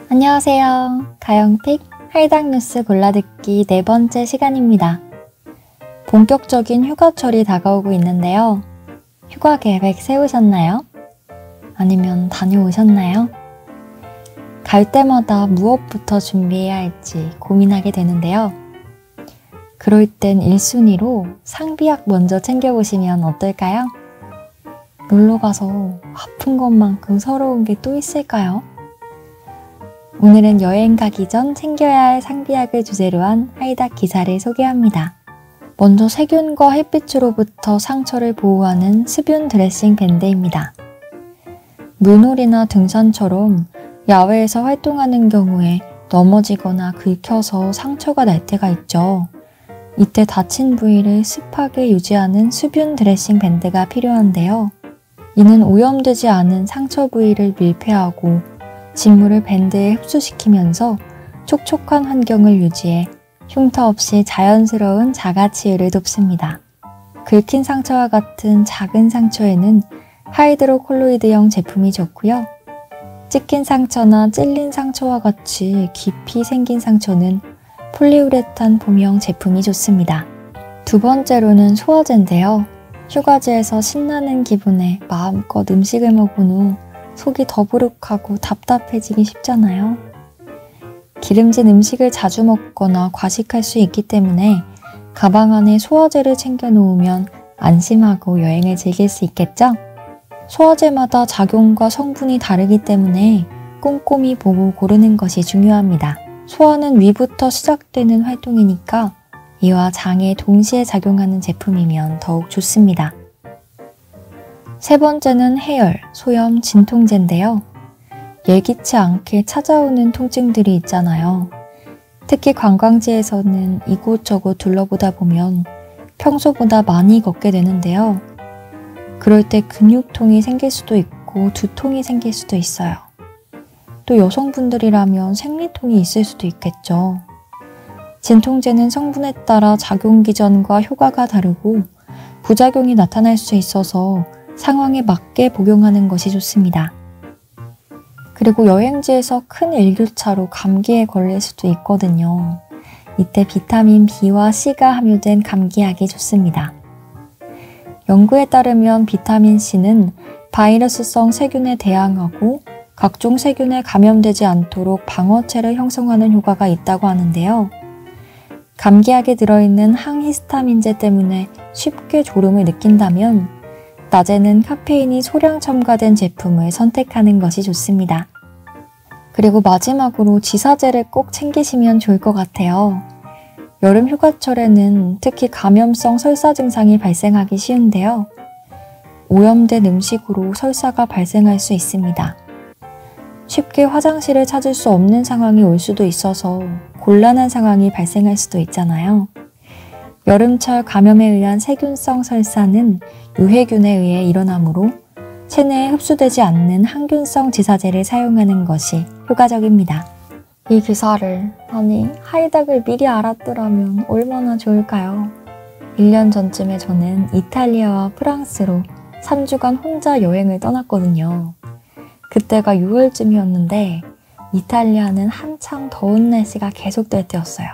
안녕하세요. 가영픽 할당 뉴스 골라듣기 네 번째 시간입니다. 본격적인 휴가철이 다가오고 있는데요. 휴가 계획 세우셨나요? 아니면 다녀오셨나요? 갈 때마다 무엇부터 준비해야 할지 고민하게 되는데요. 그럴 땐 1순위로 상비약 먼저 챙겨보시면 어떨까요? 놀러가서 아픈 것만큼 서러운 게 또 있을까요? 오늘은 여행 가기 전 챙겨야 할 상비약을 주제로 한 하이닥 기사를 소개합니다. 먼저 세균과 햇빛으로부터 상처를 보호하는 수분 드레싱 밴드입니다. 물놀이나 등산처럼 야외에서 활동하는 경우에 넘어지거나 긁혀서 상처가 날 때가 있죠. 이때 다친 부위를 습하게 유지하는 수분 드레싱 밴드가 필요한데요. 이는 오염되지 않은 상처 부위를 밀폐하고 진물을 밴드에 흡수시키면서 촉촉한 환경을 유지해 흉터 없이 자연스러운 자가치유를 돕습니다. 긁힌 상처와 같은 작은 상처에는 하이드로콜로이드형 제품이 좋고요. 찢긴 상처나 찔린 상처와 같이 깊이 생긴 상처는 폴리우레탄 폼형 제품이 좋습니다. 두 번째로는 소화제인데요. 휴가지에서 신나는 기분에 마음껏 음식을 먹은 후 속이 더부룩하고 답답해지기 쉽잖아요. 기름진 음식을 자주 먹거나 과식할 수 있기 때문에 가방 안에 소화제를 챙겨 놓으면 안심하고 여행을 즐길 수 있겠죠? 소화제마다 작용과 성분이 다르기 때문에 꼼꼼히 보고 고르는 것이 중요합니다. 소화는 위부터 시작되는 활동이니까 이와 장에 동시에 작용하는 제품이면 더욱 좋습니다. 세 번째는 해열, 소염, 진통제인데요. 예기치 않게 찾아오는 통증들이 있잖아요. 특히 관광지에서는 이곳저곳 둘러보다 보면 평소보다 많이 걷게 되는데요. 그럴 때 근육통이 생길 수도 있고 두통이 생길 수도 있어요. 또 여성분들이라면 생리통이 있을 수도 있겠죠. 진통제는 성분에 따라 작용 기전과 효과가 다르고 부작용이 나타날 수 있어서 상황에 맞게 복용하는 것이 좋습니다. 그리고 여행지에서 큰 일교차로 감기에 걸릴 수도 있거든요. 이때 비타민 B와 C가 함유된 감기약이 좋습니다. 연구에 따르면 비타민 C는 바이러스성 세균에 대항하고 각종 세균에 감염되지 않도록 방어체를 형성하는 효과가 있다고 하는데요. 감기약에 들어있는 항히스타민제 때문에 쉽게 졸음을 느낀다면 낮에는 카페인이 소량 첨가된 제품을 선택하는 것이 좋습니다. 그리고 마지막으로 지사제를 꼭 챙기시면 좋을 것 같아요. 여름 휴가철에는 특히 감염성 설사 증상이 발생하기 쉬운데요. 오염된 음식으로 설사가 발생할 수 있습니다. 쉽게 화장실을 찾을 수 없는 상황이 올 수도 있어서 곤란한 상황이 발생할 수도 있잖아요. 여름철 감염에 의한 세균성 설사는 유해균에 의해 일어나므로 체내에 흡수되지 않는 항균성 지사제를 사용하는 것이 효과적입니다. 이 기사를, 하이닥을 미리 알았더라면 얼마나 좋을까요? 1년 전쯤에 저는 이탈리아와 프랑스로 3주간 혼자 여행을 떠났거든요. 그때가 6월쯤이었는데 이탈리아는 한창 더운 날씨가 계속될 때였어요.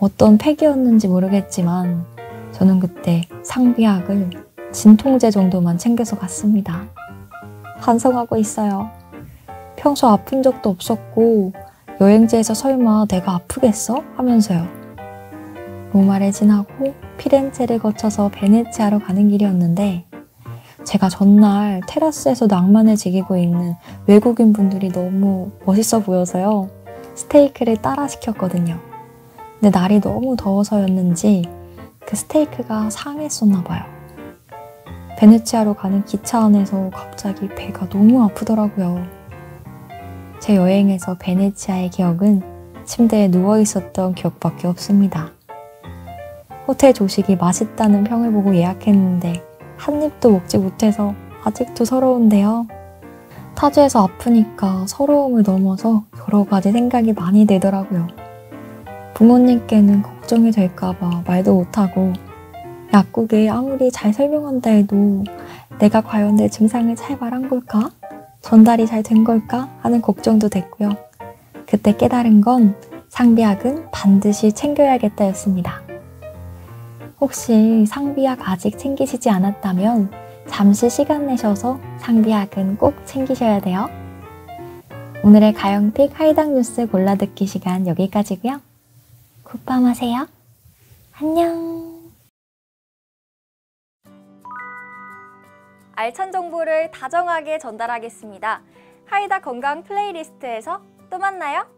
어떤 팩이었는지 모르겠지만 저는 그때 상비약을 진통제 정도만 챙겨서 갔습니다. 반성하고 있어요. 평소 아픈 적도 없었고 여행지에서 설마 내가 아프겠어? 하면서요. 로마를 지나고 피렌체를 거쳐서 베네치아로 가는 길이었는데 제가 전날 테라스에서 낭만을 즐기고 있는 외국인 분들이 너무 멋있어 보여서요. 스테이크를 따라 시켰거든요. 근데 날이 너무 더워서였는지 그 스테이크가 상했었나 봐요. 베네치아로 가는 기차 안에서 갑자기 배가 너무 아프더라고요. 제 여행에서 베네치아의 기억은 침대에 누워있었던 기억밖에 없습니다. 호텔 조식이 맛있다는 평을 보고 예약했는데 한 입도 먹지 못해서 아직도 서러운데요. 타지에서 아프니까 서러움을 넘어서 여러 가지 생각이 많이 들더라고요. 부모님께는 걱정이 될까봐 말도 못하고 약국에 아무리 잘 설명한다 해도 내가 과연 내 증상을 잘 말한 걸까? 전달이 잘 된 걸까? 하는 걱정도 됐고요. 그때 깨달은 건 상비약은 반드시 챙겨야겠다였습니다. 혹시 상비약 아직 챙기시지 않았다면 잠시 시간 내셔서 상비약은 꼭 챙기셔야 돼요. 오늘의 가영픽 하이닥 뉴스 골라듣기 시간 여기까지고요. 굿밤 하세요. 안녕. 알찬 정보를 다정하게 전달하겠습니다. 하이닥 건강 플레이리스트에서 또 만나요.